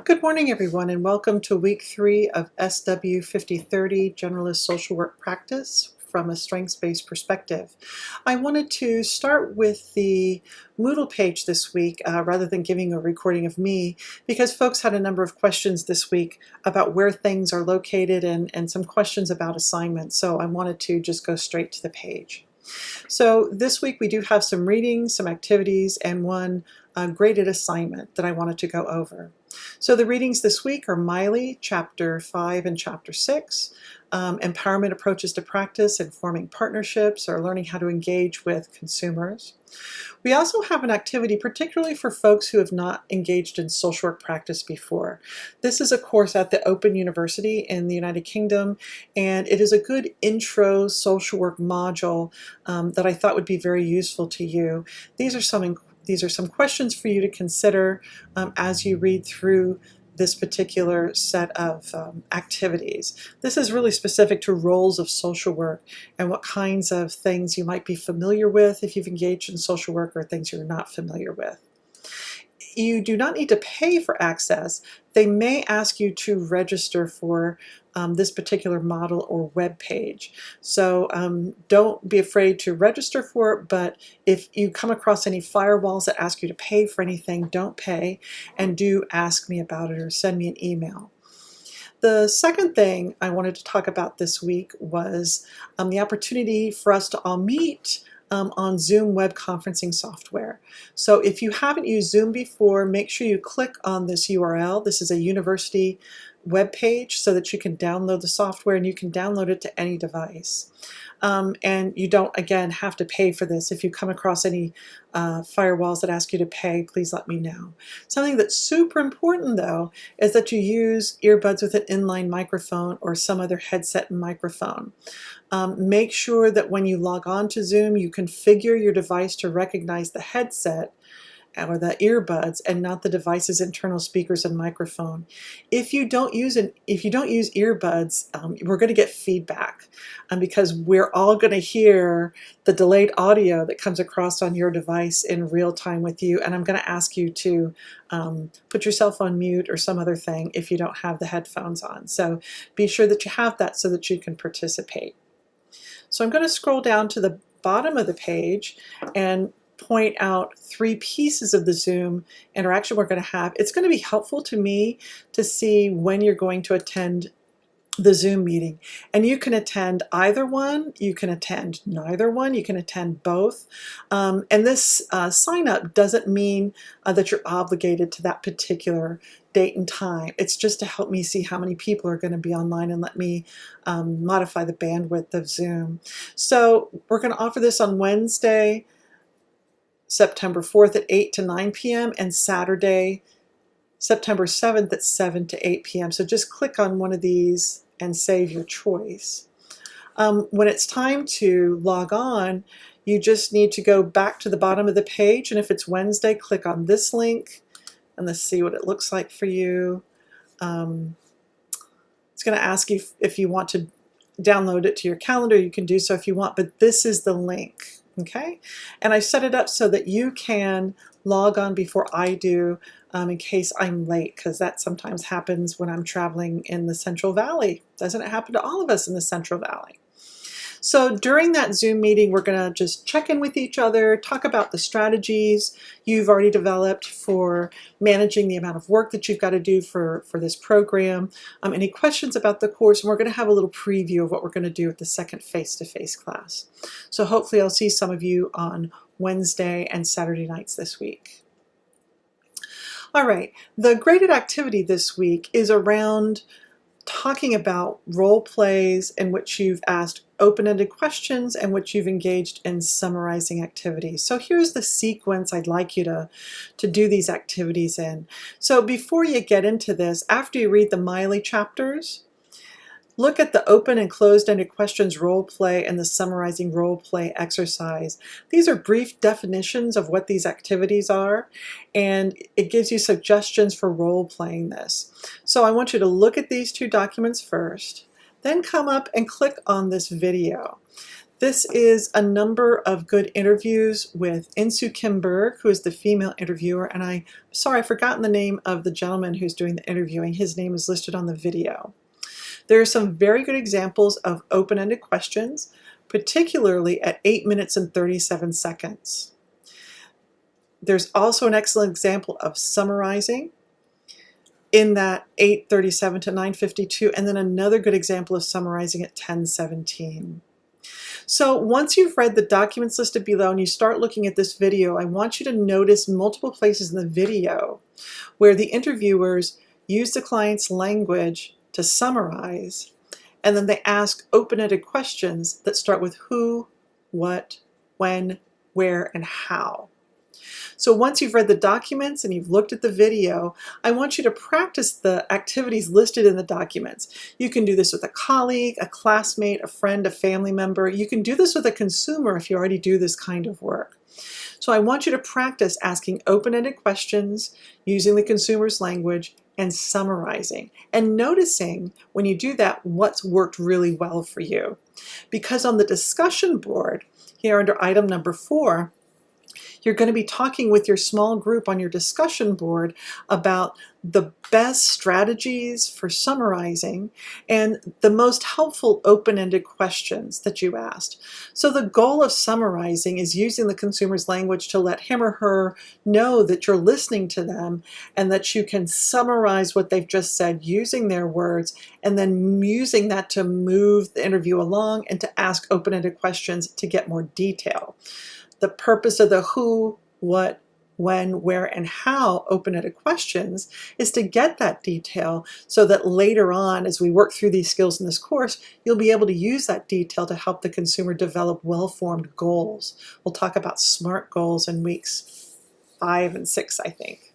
Good morning, everyone, and welcome to week 3 of Sw5030 Generalist Social Work Practice from a strengths-based perspective. I wanted to start with the Moodle page this week rather than giving a recording of me because folks had a number of questions this week about where things are located and some questions about assignments, so I wanted to just go straight to the page. So this week we do have some readings, some activities, and one graded assignment that I wanted to go over. So the readings this week are Miley, Chapter 5 and Chapter 6, Empowerment Approaches to Practice and Forming Partnerships, or Learning How to Engage with Consumers. We also have an activity particularly for folks who have not engaged in social work practice before. This is a course at the Open University in the United Kingdom, and it is a good intro social work module that I thought would be very useful to you. These are some questions for you to consider as you read through this particular set of activities. This is really specific to roles of social work and what kinds of things you might be familiar with if you've engaged in social work or things you're not familiar with. You do not need to pay for access. They may ask you to register for this particular model or web page. So don't be afraid to register for it, but if you come across any firewalls that ask you to pay for anything, don't pay, and do ask me about it or send me an email. The second thing I wanted to talk about this week was the opportunity for us to all meet on Zoom web conferencing software. So if you haven't used Zoom before, make sure you click on this URL. This is a university web page so that you can download the software, and you can download it to any device. And you don't, again, have to pay for this. If you come across any firewalls that ask you to pay, please let me know. Something that's super important, though, is that you use earbuds with an inline microphone or some other headset and microphone. Make sure that when you log on to Zoom, you configure your device to recognize the headset or the earbuds and not the device's internal speakers and microphone. If you don't use earbuds, we're going to get feedback because we're all going to hear the delayed audio that comes across on your device in real time with you, and I'm going to ask you to put yourself on mute or some other thing if you don't have the headphones on. So be sure that you have that so that you can participate. So I'm going to scroll down to the bottom of the page and point out 3 pieces of the Zoom interaction we're going to have. It's going to be helpful to me to see when you're going to attend the Zoom meeting. And you can attend either one, you can attend neither one, you can attend both. And this sign up doesn't mean that you're obligated to that particular date and time. It's just to help me see how many people are going to be online and let me modify the bandwidth of Zoom. So we're going to offer this on Wednesday, September 4th at 8 to 9 p.m. and Saturday, September 7th at 7 to 8 p.m. So just click on one of these and save your choice. When it's time to log on, you just need to go back to the bottom of the page, and if it's Wednesday, click on this link, and let's see what it looks like for you. It's going to ask you if you want to download it to your calendar. You can do so if you want, but this is the link. Okay, and I set it up so that you can log on before I do in case I'm late, because that sometimes happens when I'm traveling in the Central Valley. Doesn't it happen to all of us in the Central Valley? So during that Zoom meeting, we're going to just check in with each other, talk about the strategies you've already developed for managing the amount of work that you've got to do for this program, any questions about the course, and we're going to have a little preview of what we're going to do at the second face-to-face class. So hopefully I'll see some of you on Wednesday and Saturday nights this week. All right, the graded activity this week is around talking about role plays in which you've asked open-ended questions and which you've engaged in summarizing activities. So here's the sequence I'd like you to do these activities in. So before you get into this, after you read the Miley chapters, look at the open and closed-ended questions role play and the summarizing role play exercise. These are brief definitions of what these activities are, and it gives you suggestions for role playing this. So I want you to look at these 2 documents first, then come up and click on this video. This is a number of good interviews with Insu Kim Berg, who is the female interviewer, and I'm sorry, I've forgotten the name of the gentleman who's doing the interviewing. His name is listed on the video. There are some very good examples of open-ended questions, particularly at 8 minutes and 37 seconds. There's also an excellent example of summarizing in that 8:37 to 9:52, and then another good example of summarizing at 10:17. So once you've read the documents listed below and you start looking at this video, I want you to notice multiple places in the video where the interviewers use the client's language to summarize, and then they ask open-ended questions that start with who, what, when, where, and how. So once you've read the documents and you've looked at the video, I want you to practice the activities listed in the documents. You can do this with a colleague, a classmate, a friend, a family member. You can do this with a consumer if you already do this kind of work. So I want you to practice asking open-ended questions, using the consumer's language, and summarizing, and noticing when you do that what's worked really well for you. Because on the discussion board, here under item number 4, you're going to be talking with your small group on your discussion board about the best strategies for summarizing and the most helpful open-ended questions that you asked. So the goal of summarizing is using the consumer's language to let him or her know that you're listening to them and that you can summarize what they've just said using their words, and then using that to move the interview along and to ask open-ended questions to get more detail. The purpose of the who, what, when, where, and how open-ended questions is to get that detail so that later on, as we work through these skills in this course, you'll be able to use that detail to help the consumer develop well-formed goals. We'll talk about SMART goals in weeks 5 and 6, I think.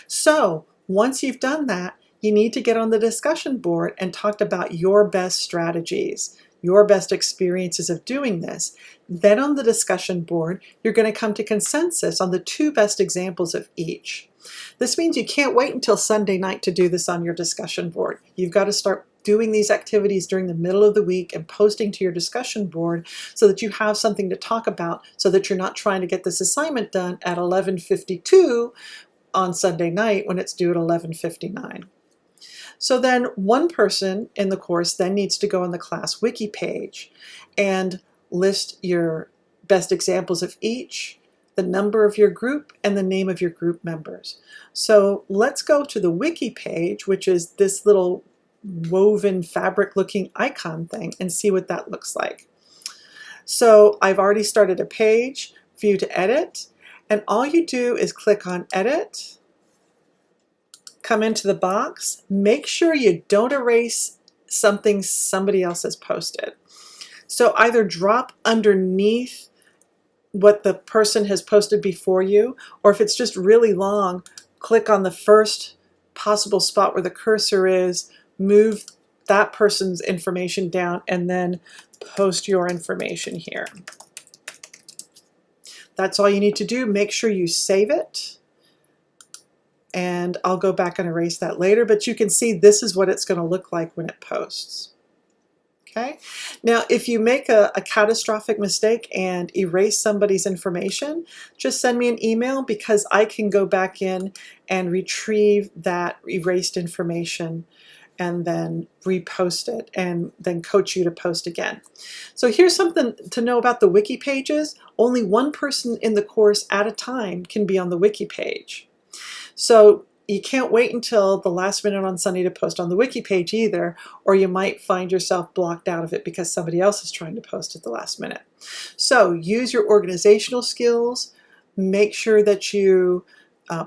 So once you've done that, you need to get on the discussion board and talk about your best strategies, your best experiences of doing this. Then on the discussion board, you're going to come to consensus on the 2 best examples of each. This means you can't wait until Sunday night to do this on your discussion board. You've got to start doing these activities during the middle of the week and posting to your discussion board so that you have something to talk about, so that you're not trying to get this assignment done at 11:52 on Sunday night when it's due at 11:59. So then one person in the course then needs to go on the class wiki page and list your best examples of each, the number of your group, and the name of your group members. So let's go to the wiki page, which is this little woven fabric looking icon thing, and see what that looks like. So I've already started a page for you to edit, and all you do is click on edit, come into the box, make sure you don't erase something somebody else has posted. So either drop underneath what the person has posted before you, or if it's just really long, click on the first possible spot where the cursor is, move that person's information down, and then post your information here. That's all you need to do. Make sure you save it. And I'll go back and erase that later, but you can see this is what it's going to look like when it posts. Okay. Now, if you make a catastrophic mistake and erase somebody's information, just send me an email, because I can go back in and retrieve that erased information and then repost it and then coach you to post again. So here's something to know about the wiki pages. Only one person in the course at a time can be on the wiki page. So you can't wait until the last minute on Sunday to post on the wiki page either, or you might find yourself blocked out of it because somebody else is trying to post at the last minute. So use your organizational skills, make sure that you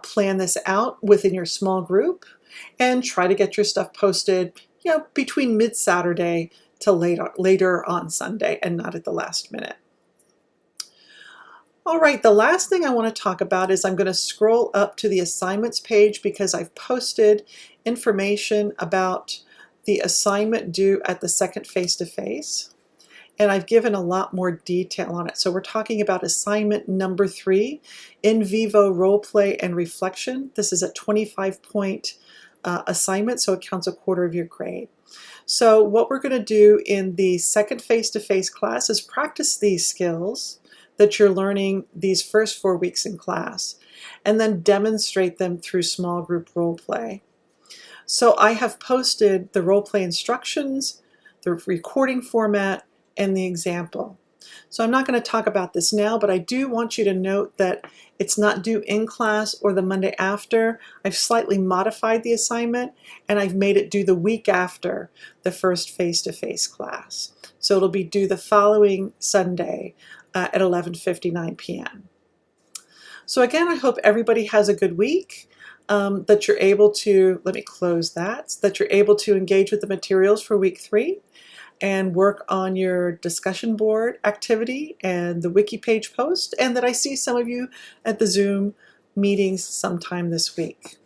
plan this out within your small group, and try to get your stuff posted, between mid-Saturday to later on Sunday, and not at the last minute. All right, the last thing I want to talk about is I'm going to scroll up to the assignments page, because I've posted information about the assignment due at the second face-to-face, and I've given a lot more detail on it. So we're talking about assignment number 3, in vivo role play and reflection. This is a 25-point assignment, so it counts a quarter of your grade. So what we're going to do in the second face-to-face class is practice these skills that you're learning these first 4 weeks in class, and then demonstrate them through small group role play. So I have posted the role play instructions, the recording format, and the example. So I'm not going to talk about this now, but I do want you to note that it's not due in class or the Monday after. I've slightly modified the assignment, and I've made it due the week after the first face-to-face class. So it'll be due the following Sunday at 11:59 p.m. So again, I hope everybody has a good week, that you're able to, let me close that you're able to engage with the materials for week 3 and work on your discussion board activity and the wiki page post, and that I see some of you at the Zoom meetings sometime this week.